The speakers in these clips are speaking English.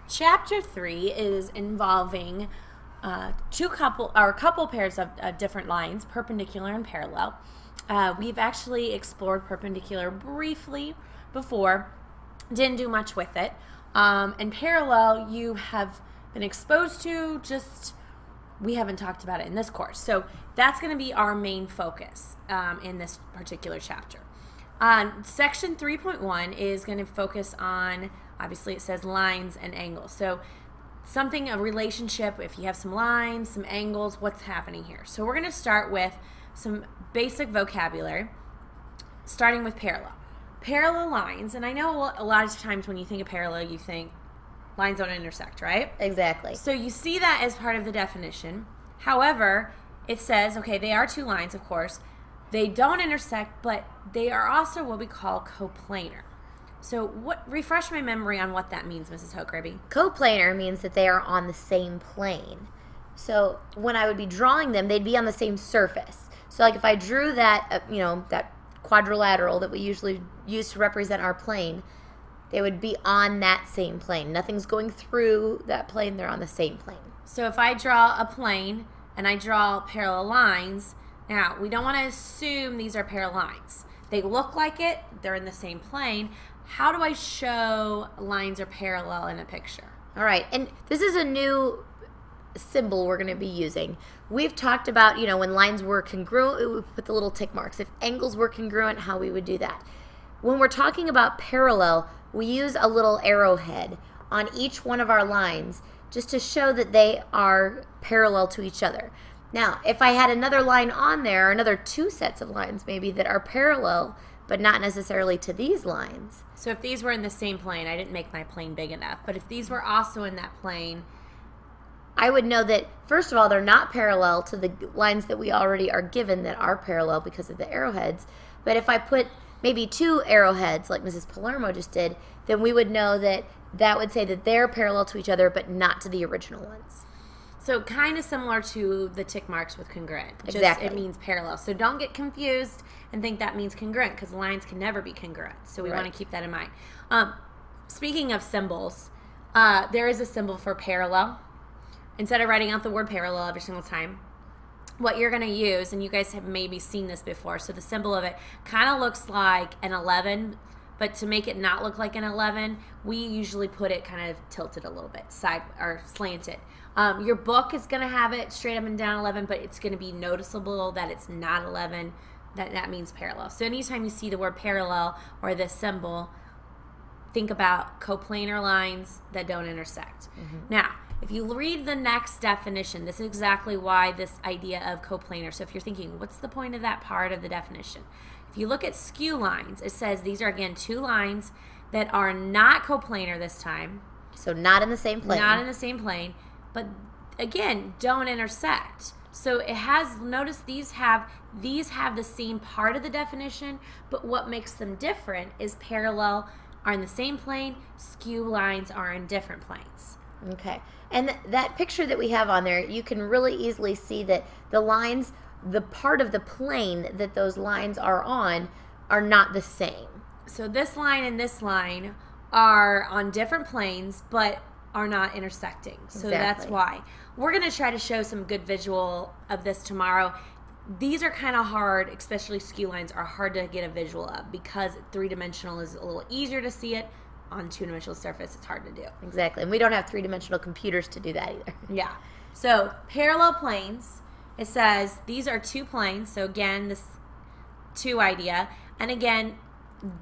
Chapter 3 is involving a couple pairs of different lines, perpendicular and parallel. We've actually explored perpendicular briefly before, didn't do much with it. And parallel you have been exposed to, just we haven't talked about it in this course. So that's going to be our main focus in this particular chapter. Section 3.1 is going to focus on, obviously it says lines and angles. So a relationship, if you have some lines, some angles, what's happening here. So we're going to start with some basic vocabulary, starting with parallel. Parallel lines, and I know a lot of times when you think of parallel, you think lines don't intersect, right? Exactly. So you see that as part of the definition. However, it says, okay, they are two lines, of course. They don't intersect, but they are also what we call coplanar. So refresh my memory on what that means, Mrs. Hochraby. Coplanar means that they are on the same plane. So when I would be drawing them, they'd be on the same surface. So like if I drew that, that quadrilateral that we usually use to represent our plane, they would be on that same plane. Nothing's going through that plane. They're on the same plane. So if I draw a plane and I draw parallel lines, now we don't want to assume these are parallel lines. They look like it. They're in the same plane. How do I show lines are parallel in a picture? All right, and this is a new symbol we're going to be using. We've talked about, when lines were congruent, we would put the little tick marks. If angles were congruent, how we would do that. When we're talking about parallel, we use a little arrowhead on each one of our lines just to show that they are parallel to each other. Now, if I had another line on there, another two sets of lines maybe that are parallel, but not necessarily to these lines. So if these were in the same plane, I didn't make my plane big enough, but if these were also in that plane, I would know that, first of all, they're not parallel to the lines that we already are given that are parallel because of the arrowheads. But if I put maybe two arrowheads, like Mrs. Palermo just did, then we would know that that would say that they're parallel to each other, but not to the original ones. So kind of similar to the tick marks with congruent. Exactly. It means parallel. So don't get confused and think that means congruent, because lines can never be congruent. So we want to keep that in mind. Speaking of symbols, there is a symbol for parallel. Instead of writing out the word parallel every single time, what you're going to use, and you guys have maybe seen this before, so the symbol of it kind of looks like an 11, but to make it not look like an 11, we usually put it kind of tilted a little bit, side or slanted. Your book is going to have it straight up and down 11, but it's going to be noticeable that it's not 11. That means parallel. So anytime you see the word parallel or this symbol, think about coplanar lines that don't intersect. Now, if you read the next definition, this is exactly why this idea of coplanar. So if you're thinking, what's the point of that part of the definition? If you look at skew lines, it says these are, again, two lines that are not coplanar this time. So not in the same plane. Not in the same plane, but again, don't intersect. So it has, notice these have the same part of the definition, but what makes them different is parallel are in the same plane, skew lines are in different planes. Okay. And that picture that we have on there, you can really easily see that the lines, the part of the plane that those lines are on, are not the same. So this line and this line are on different planes, but are not intersecting. So that's why. We're going to try to show some good visual of this tomorrow. These are kind of hard, especially skew lines are hard to get a visual of because three-dimensional is a little easier to see it. On two-dimensional surface, it's hard to do. Exactly. And we don't have three-dimensional computers to do that either. Yeah. So parallel planes, it says these are two planes. So again, this two idea. And again,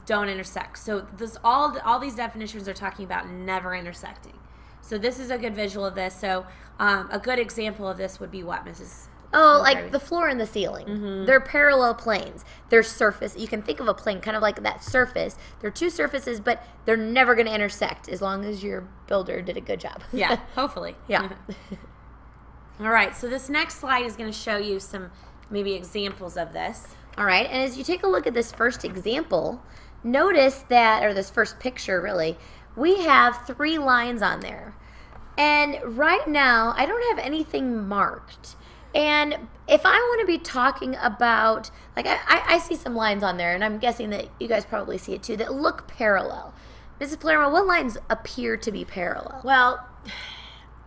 don't intersect. So this all these definitions are talking about never intersecting. So this is a good visual of this. So a good example of this would be what, Mrs.? Oh, like the floor and the ceiling. They're parallel planes. They're surface. You can think of a plane kind of like that surface. They're two surfaces, but they're never going to intersect as long as your builder did a good job. Yeah, hopefully. Yeah. All right, so this next slide is going to show you some maybe examples of this. All right, and as you take a look at this first example, notice that, or this first picture really, we have three lines on there. And right now, I don't have anything marked. And if I want to be talking about, like I see some lines on there, and I'm guessing that you guys probably see it too, that look parallel. Mrs. Palermo, what lines appear to be parallel? Well,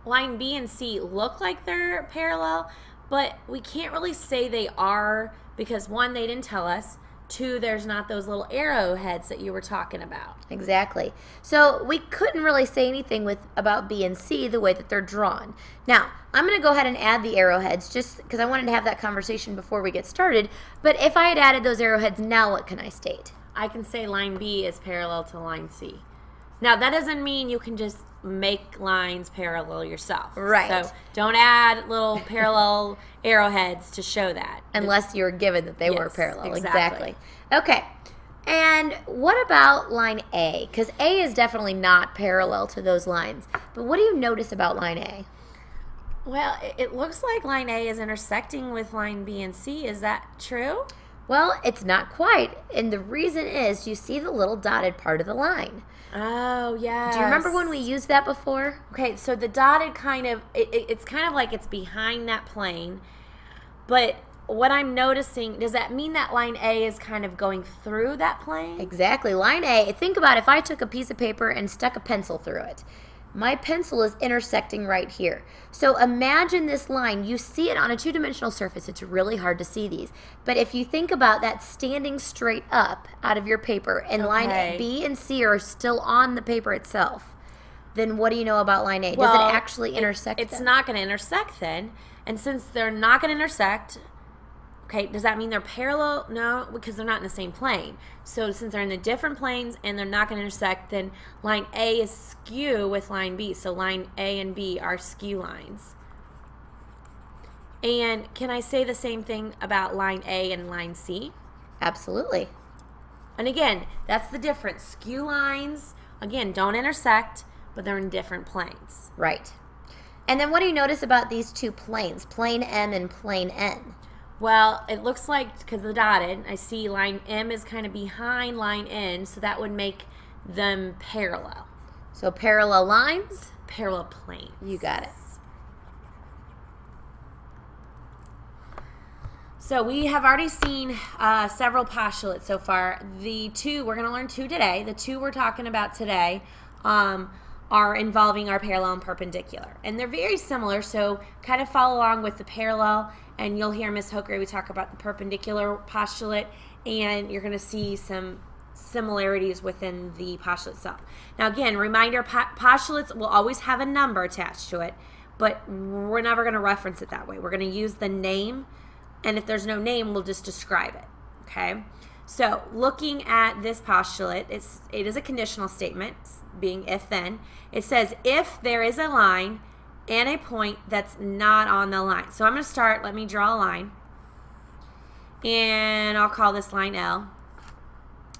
line B and C look like they're parallel, but we can't really say they are because, one, they didn't tell us. Two, there's not those little arrowheads that you were talking about. Exactly. So we couldn't really say anything about B and C the way that they're drawn. Now, I'm going to go ahead and add the arrowheads just because I wanted to have that conversation before we get started. But if I had added those arrowheads, now what can I state? I can say line B is parallel to line C. Now, that doesn't mean you can just make lines parallel yourself. Right. So don't add little parallel arrowheads to show that. Unless you're given that they were parallel. Exactly. Okay. And what about line A? Because A is definitely not parallel to those lines. But what do you notice about line A? Well, it looks like line A is intersecting with line B and C. Is that true? Well, it's not quite. And the reason is you see the little dotted part of the line. Oh, yeah. Do you remember when we used that before? Okay, so the dotted kind of, it's kind of like it's behind that plane. But what I'm noticing, does that mean that line A is kind of going through that plane? Exactly. Line A, think about if I took a piece of paper and stuck a pencil through it. My pencil is intersecting right here. So imagine this line. You see it on a two-dimensional surface. It's really hard to see these. But if you think about that standing straight up out of your paper and line B and C are still on the paper itself, then what do you know about line A? Does it actually intersect It's them? not going to intersect then. And since they're not going to intersect, okay, does that mean they're parallel? No, because they're not in the same plane. So since they're in the different planes and they're not going to intersect, then line A is skew with line B. So line A and B are skew lines. And can I say the same thing about line A and line C? Absolutely. And again, that's the difference. Skew lines, again, don't intersect, but they're in different planes. Right. And then what do you notice about these two planes, plane M and plane N? Well, it looks like, because the dotted, I see line M is kind of behind line N, so that would make them parallel. So parallel lines? Parallel planes. You got it. So we have already seen several postulates so far. The two, we're going to learn two today. The two we're talking about today are involving our parallel and perpendicular. And they're very similar, so kind of follow along with the parallel, and you'll hear Ms. Hoker, we talk about the perpendicular postulate, and you're going to see some similarities within the postulate itself. Now again, reminder, postulates will always have a number attached to it, but we're never going to reference it that way. We're going to use the name, and if there's no name, we'll just describe it, okay? So looking at this postulate, it is a conditional statement, being if-then. It says if there is a line and a point that's not on the line. So I'm going to start, let me draw a line, and I'll call this line L.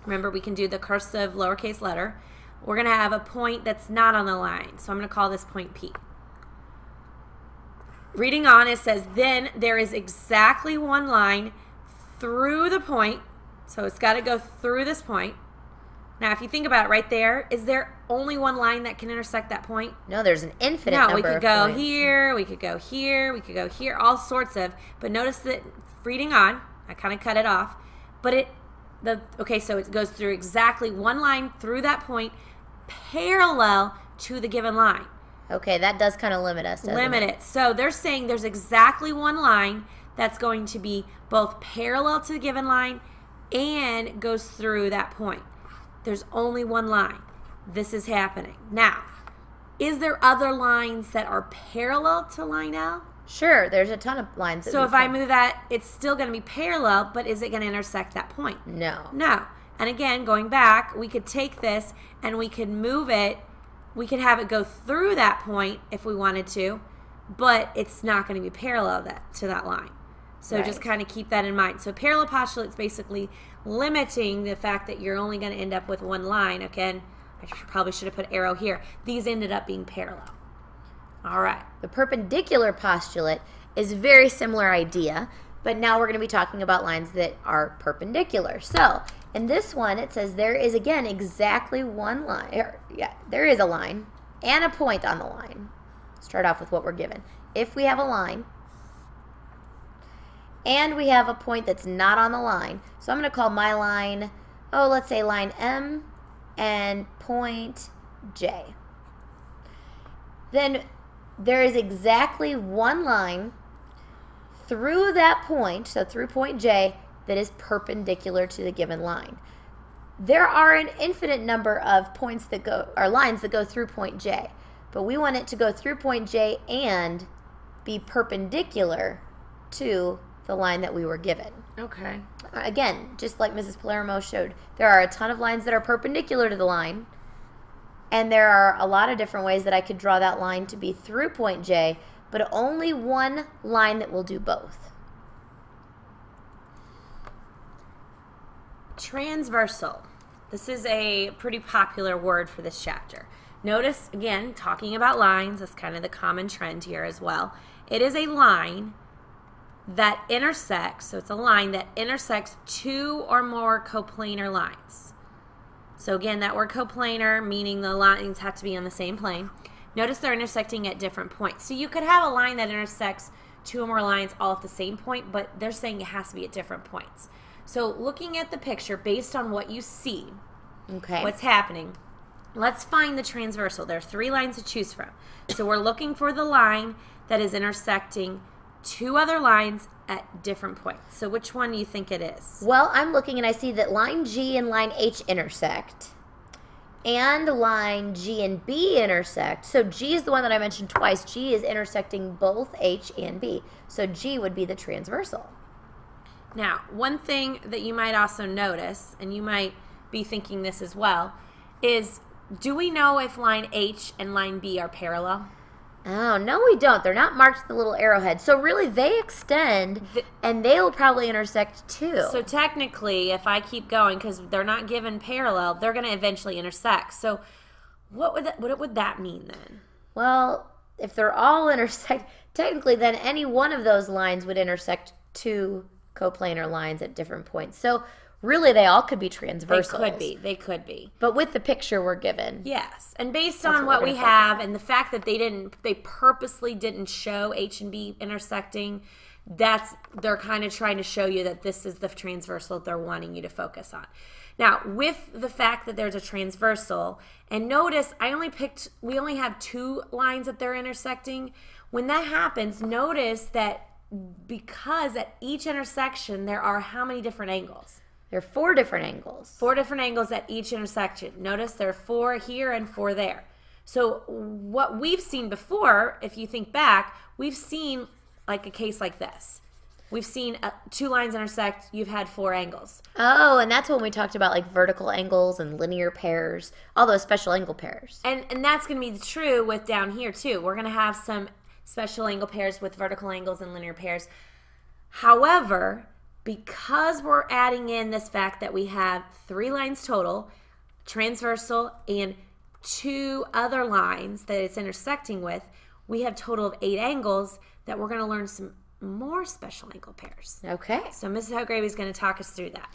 Remember, we can do the cursive lowercase letter. We're going to have a point that's not on the line, so I'm going to call this point P. Reading on, it says, then there is exactly one line through the point, so it's got to go through this point. Now, if you think about it right there, is there only one line that can intersect that point? No, there's an infinite number of points. No, we could go here, we could go here, we could go here, all sorts of, but notice that reading on, I kind of cut it off, but okay, so it goes through exactly one line through that point parallel to the given line. Okay, that does kind of limit us, doesn't it? So they're saying there's exactly one line that's going to be both parallel to the given line and goes through that point. There's only one line. This is happening. Now, is there other lines that are parallel to line L? Sure, there's a ton of lines. So if I move that, it's still going to be parallel, but is it going to intersect that point? No. No. And again, going back, we could take this and we could move it. We could have it go through that point if we wanted to, but it's not going to be parallel to that line. So right. Just kind of keep that in mind. So parallel postulate is basically limiting the fact that you're only going to end up with one line. Again, I probably should have put arrow here. These ended up being parallel. All right. The perpendicular postulate is a very similar idea, but now we're going to be talking about lines that are perpendicular. So in this one, it says there is, again, exactly one line. There is a line and a point on the line. Start off with what we're given. If we have a line and we have a point that's not on the line, so I'm going to call my line, let's say line M, and point J. Then there is exactly one line through that point, so through point J, that is perpendicular to the given line. There are an infinite number of points that go, or lines that go through point J, but we want it to go through point J and be perpendicular to the line that we were given. Okay. Again, just like Mrs. Palermo showed, there are a ton of lines that are perpendicular to the line, and there are a lot of different ways that I could draw that line to be through point J, but only one line that will do both. Transversal. This is a pretty popular word for this chapter. Notice, again, talking about lines, that's kind of the common trend here as well. It is a line that intersects, so it's a line that intersects two or more coplanar lines. So again, that word coplanar, meaning the lines have to be on the same plane. Notice they're intersecting at different points. So you could have a line that intersects two or more lines all at the same point, but they're saying it has to be at different points. So looking at the picture, based on what you see, okay, what's happening, let's find the transversal. There are three lines to choose from. So we're looking for the line that is intersecting two other lines at different points. So which one do you think it is? Well, I'm looking and I see that line G and line H intersect, and line G and B intersect. So G is the one that I mentioned twice. G is intersecting both H and B. So G would be the transversal. Now, one thing that you might also notice, and you might be thinking this as well, is do we know if line H and line B are parallel? Oh, no we don't. They're not marked with the little arrowhead. So really they extend and they will probably intersect too. So technically, if I keep going, because they're not given parallel, they're going to eventually intersect. So what would that mean then? Well, if they're all intersect, technically then any one of those lines would intersect two coplanar lines at different points. So really they all could be transversals. They could be. But with the picture we're given. Yes. And based on what we have and the fact that they purposely didn't show H and B intersecting, they're kind of trying to show you that this is the transversal that they're wanting you to focus on. Now, with the fact that there's a transversal, and notice we only have two lines that they're intersecting. When that happens, notice that because at each intersection there are how many different angles? There are 4 different angles. 4 different angles at each intersection. Notice there are 4 here and 4 there. So what we've seen before, if you think back, we've seen like a case like this. We've seen 2 lines intersect, you've had 4 angles. Oh, and that's when we talked about like vertical angles and linear pairs, all those special angle pairs. And that's going to be true with down here too. We're going to have some special angle pairs with vertical angles and linear pairs. However, because we're adding in this fact that we have 3 lines total, transversal, and 2 other lines that it's intersecting with, we have a total of 8 angles that we're going to learn some more special angle pairs. Okay. So Mrs. Hogravy is going to talk us through that.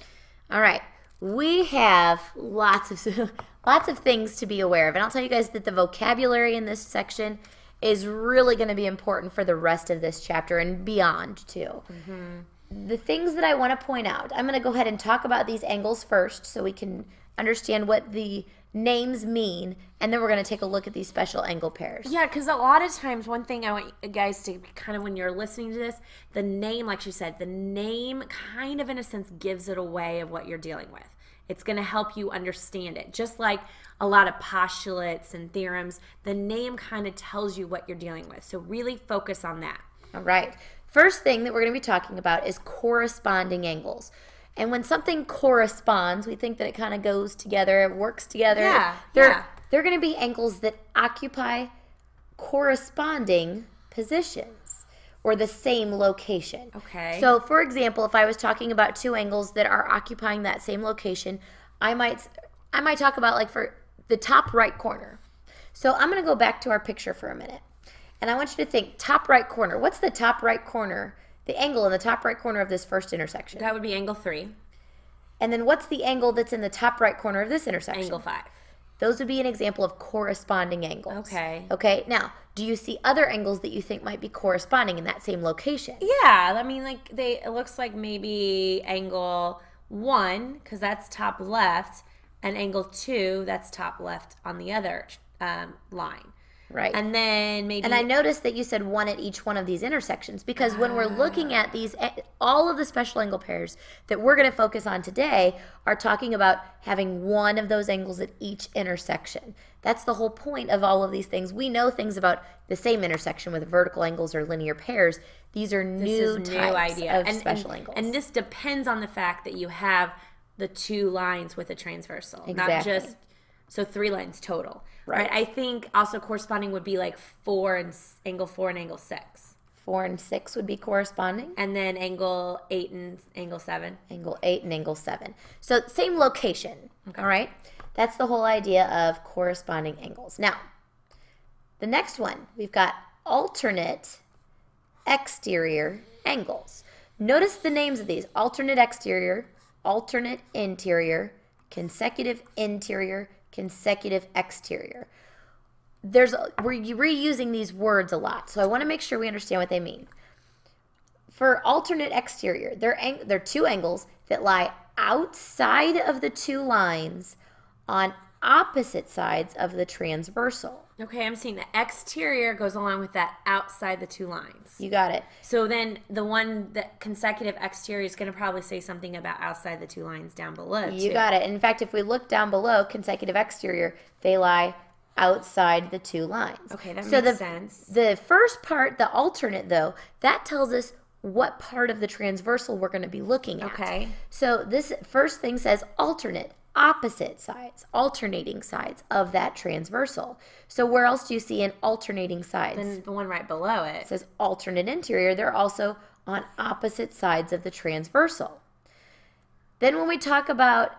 All right. We have lots of things to be aware of. And I'll tell you guys that the vocabulary in this section is really going to be important for the rest of this chapter and beyond too. Mm-hmm. The things that I want to point out, I'm going to go ahead and talk about these angles first so we can understand what the names mean, and then we're going to take a look at these special angle pairs. Yeah, because a lot of times, one thing I want you guys to kind of, when you're listening to this, the name, like she said, the name kind of in a sense gives it away of what you're dealing with. It's going to help you understand it. Just like a lot of postulates and theorems, the name kind of tells you what you're dealing with. So really focus on that. All right. First thing that we're going to be talking about is corresponding angles. And when something corresponds, we think that it kind of goes together, it works together. Yeah, They're going to be angles that occupy corresponding positions or the same location. Okay. So, for example, if I was talking about 2 angles that are occupying that same location, I might talk about like for the top right corner. So I'm going to go back to our picture for a minute. And I want you to think top right corner. What's the top right corner? The angle in the top right corner of this first intersection. That would be angle 3. And then what's the angle that's in the top right corner of this intersection? Angle 5. Those would be an example of corresponding angles. Okay. Okay. Now, do you see other angles that you think might be corresponding in that same location? Yeah. I mean, like it looks like maybe angle 1, because that's top left, and angle 2, that's top left on the other line. Right. And then maybe... And I noticed that you said 1 at each one of these intersections, because when we're looking at these, all of the special angle pairs that we're going to focus on today are talking about having 1 of those angles at each intersection. That's the whole point of all of these things. We know things about the same intersection with vertical angles or linear pairs. These are new types of special angles. And this depends on the fact that you have the 2 lines with a transversal. Exactly. Not just... So 3 lines total. Right. I think also corresponding would be like angle 4 and angle 6. 4 and 6 would be corresponding. And then angle 8 and angle 7. Angle 8 and angle 7. So same location, Okay. all right? That's the whole idea of corresponding angles. Now, the next one, we've got alternate exterior angles. Notice the names of these: alternate exterior, alternate interior, consecutive interior, consecutive exterior. We're reusing these words a lot, so I want to make sure we understand what they mean. For alternate exterior, they're 2 angles that lie outside of the 2 lines on opposite sides of the transversal. Okay, I'm seeing the exterior goes along with that outside the 2 lines. You got it. So then the consecutive exterior is going to probably say something about outside the 2 lines down below, You too. got it. In fact, if we look down below, consecutive exterior, they lie outside the 2 lines. Okay, that makes sense. The first part, the alternate, though, that tells us what part of the transversal we're going to be looking at. Okay. So this first thing says alternate, opposite sides, alternating sides of that transversal. So where else do you see an alternating sides? Then the one right below It it. says alternate interior. They're also on opposite sides of the transversal. Then when we talk about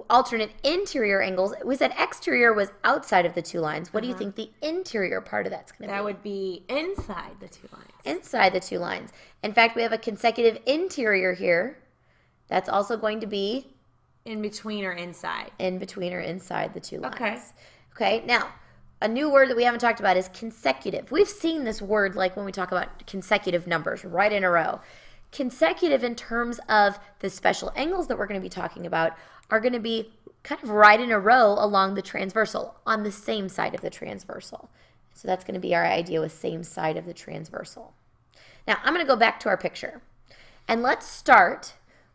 alternate interior angles, we said exterior was outside of the 2 lines. What do you think the interior part of that's going to be? That would be inside the 2 lines. Inside the 2 lines. In fact, we have a consecutive interior here. That's also going to be In between or inside. in between or inside the 2 lines. Okay. Okay, now, a new word that we haven't talked about is consecutive. We've seen this word like when we talk about consecutive numbers right in a row. Consecutive in terms of the special angles that we're going to be talking about are going to be kind of right in a row along the transversal on the same side of the transversal. So that's going to be our idea with same side of the transversal. Now, I'm going to go back to our picture. And let's start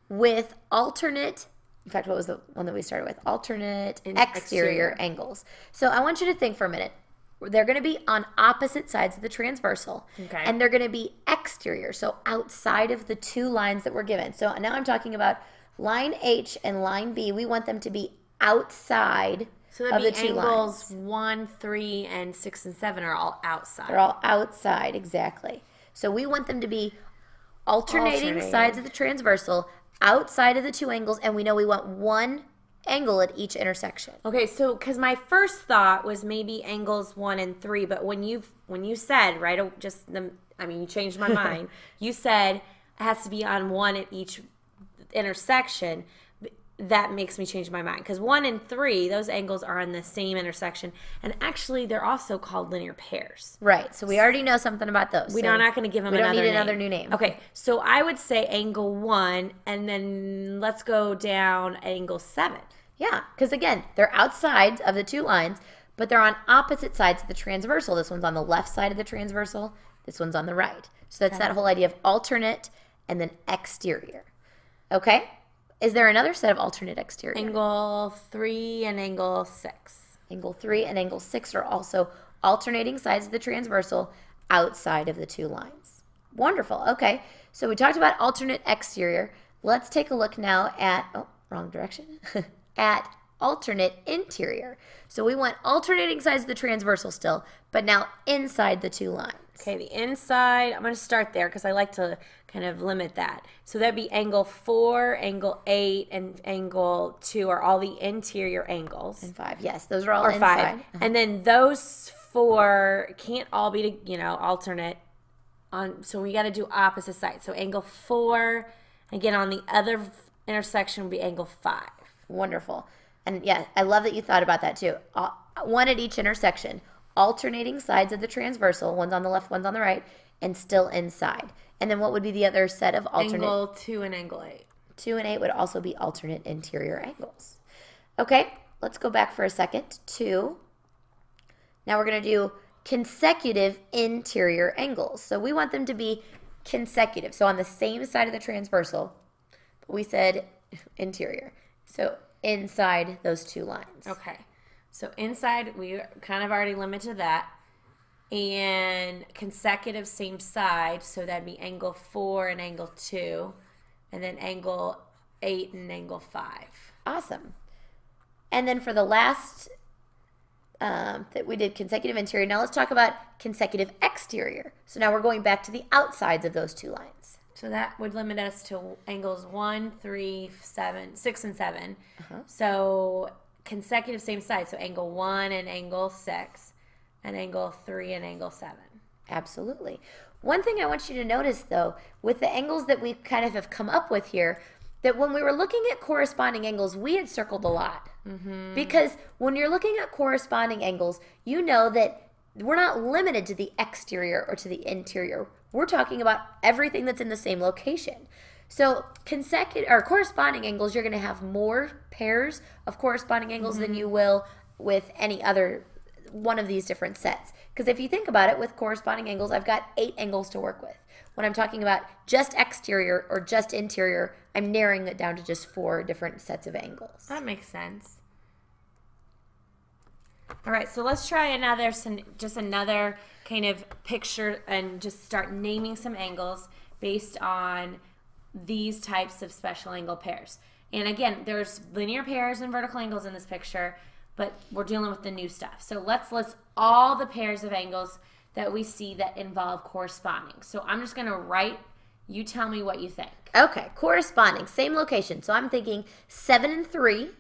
with alternate, in fact, what was the one that we started with? Alternate exterior angles. So I want you to think for a minute. They're going to be on opposite sides of the transversal. Okay. And they're going to be exterior, so outside of the 2 lines that we're given. So now I'm talking about line H and line B. We want them to be outside So of that'd the be 2 angles lines. 1, 3, and 6 and 7 are all outside. They're all outside, exactly. So we want them to be alternating sides of the transversal, outside of the 2 angles, and we know we want 1 angle at each intersection. Okay, so because my first thought was maybe angles 1 and 3, but when you said you changed my mind. You said it has to be on 1 at each intersection. That makes me change my mind because 1 and 3, those angles are on the same intersection, and actually they're also called linear pairs. Right. So we already know something about those. We're not going to give them another name. We don't need another new name. Okay, so I would say angle 1, and then let's go down angle 7. Yeah, because again, they're outside of the 2 lines, but they're on opposite sides of the transversal. This one's on the left side of the transversal. This one's on the right. So that's that whole idea of alternate and then exterior. Okay? Is there another set of alternate exterior? Angle 3 and angle 6. Angle 3 and angle 6 are also alternating sides of the transversal outside of the 2 lines. Wonderful. Okay. So we talked about alternate exterior. Let's take a look now at, wrong direction, at alternate interior. So we want alternating sides of the transversal still, but now inside the 2 lines. Okay, the inside, I'm going to start there because I like to kind of limit that. So that'd be angle 4, angle 8, and angle 2 are all the interior angles. And 5, yes, those are all Or inside. 5. And then those 4 can't all be, alternate. So we got to do opposite sides. So angle 4, again, on the other intersection would be angle 5. Wonderful. And yeah, I love that you thought about that too. 1 at each intersection. Alternating sides of the transversal, one's on the left, one's on the right, and still inside. And then what would be the other set of alternate? Angle 2 and angle 8. 2 and 8 would also be alternate interior angles. Okay, let's go back for a second to, now we're going to do consecutive interior angles. So we want them to be consecutive. So on the same side of the transversal, we said interior. So inside those two lines. Okay. So inside, we kind of already limited that. And consecutive same side, so that'd be angle 4 and angle 2. And then angle 8 and angle 5. Awesome. And then for the last that we did consecutive interior. Now let's talk about consecutive exterior. So now we're going back to the outsides of those two lines. So that would limit us to angles 1, 3, 7, 6, and 7. So consecutive same side. So angle 1 and angle 6, and angle 3 and angle 7. Absolutely. One thing I want you to notice, though, with the angles that we kind of have come up with here, that when we were looking at corresponding angles, we had circled a lot. Because when you're looking at corresponding angles, you know that we're not limited to the exterior or to the interior. We're talking about everything that's in the same location. So consecutive or corresponding angles, you're going to have more pairs of corresponding angles than you will with any other one of these different sets. Because if you think about it, with corresponding angles, I've got 8 angles to work with. When I'm talking about just exterior or just interior, I'm narrowing it down to just 4 different sets of angles. That makes sense. All right, so let's try another kind of picture and just start naming some angles based on these types of special angle pairs. And again, there's linear pairs and vertical angles in this picture, but we're dealing with the new stuff. So let's list all the pairs of angles that we see that involve corresponding. So I'm just going to write, you tell me what you think. Okay, corresponding, same location. So I'm thinking 7 and 3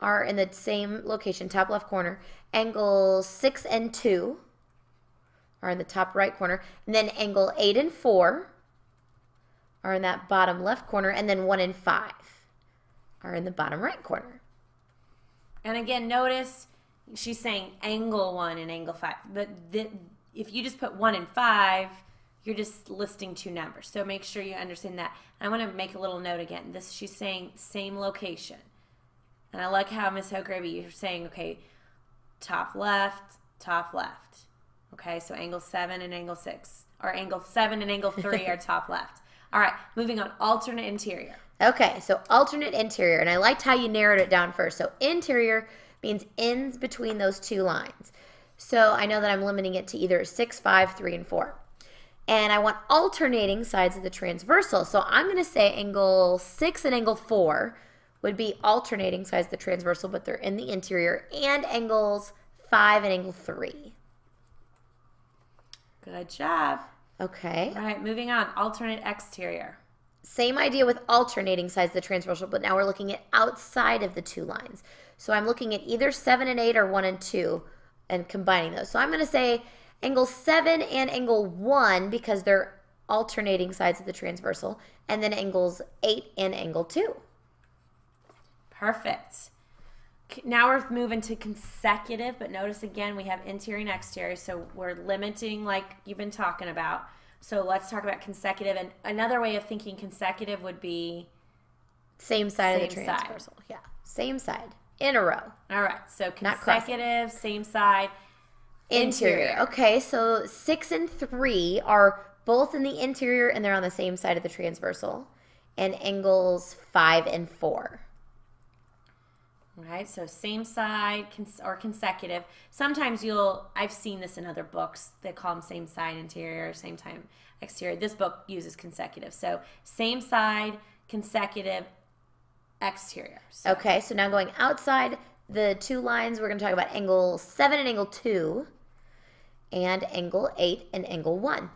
are in the same location, top left corner. Angle 6 and 2 are in the top right corner. And then angle 8 and 4 are in that bottom left corner. And then 1 and 5 are in the bottom right corner. And again, notice she's saying angle 1 and angle 5. But if you just put 1 and 5, you're just listing 2 numbers. So make sure you understand that. I want to make a little note again. She's saying same location. And I like how, Miss Hogravy, you're saying, okay, top left. Okay, so angle 7 and angle 6. Or angle 7 and angle 3 are top left. All right, moving on, alternate interior. Okay, so alternate interior. And I liked how you narrowed it down first. So interior means ends between those 2 lines. So I know that I'm limiting it to either 6, 5, 3, and 4. And I want alternating sides of the transversal. So I'm going to say angle 6 and angle 4 would be alternating sides of the transversal, but they're in the interior, and angles 5 and angle 3. Good job. Okay. All right, moving on, alternate exterior. Same idea with alternating sides of the transversal, but now we're looking at outside of the 2 lines. So I'm looking at either 7 and 8 or 1 and 2 and combining those. So I'm going to say angle 7 and angle 1 because they're alternating sides of the transversal, and then angles 8 and angle 2. Perfect. Now we're moving to consecutive, but notice again we have interior and exterior, so we're limiting like you've been talking about. So let's talk about consecutive, and another way of thinking consecutive would be same side of the transversal. Yeah, same side in a row. All right, so consecutive, same side, interior. Okay, so 6 and 3 are both in the interior and they're on the same side of the transversal, and angles 5 and 4. All right, so same side or consecutive. Sometimes I've seen this in other books. They call them same side interior, same time exterior. This book uses consecutive. So same side, consecutive, exterior. So. Okay, so now going outside the 2 lines, we're going to talk about angle 7 and angle 2, and angle 8 and angle 1.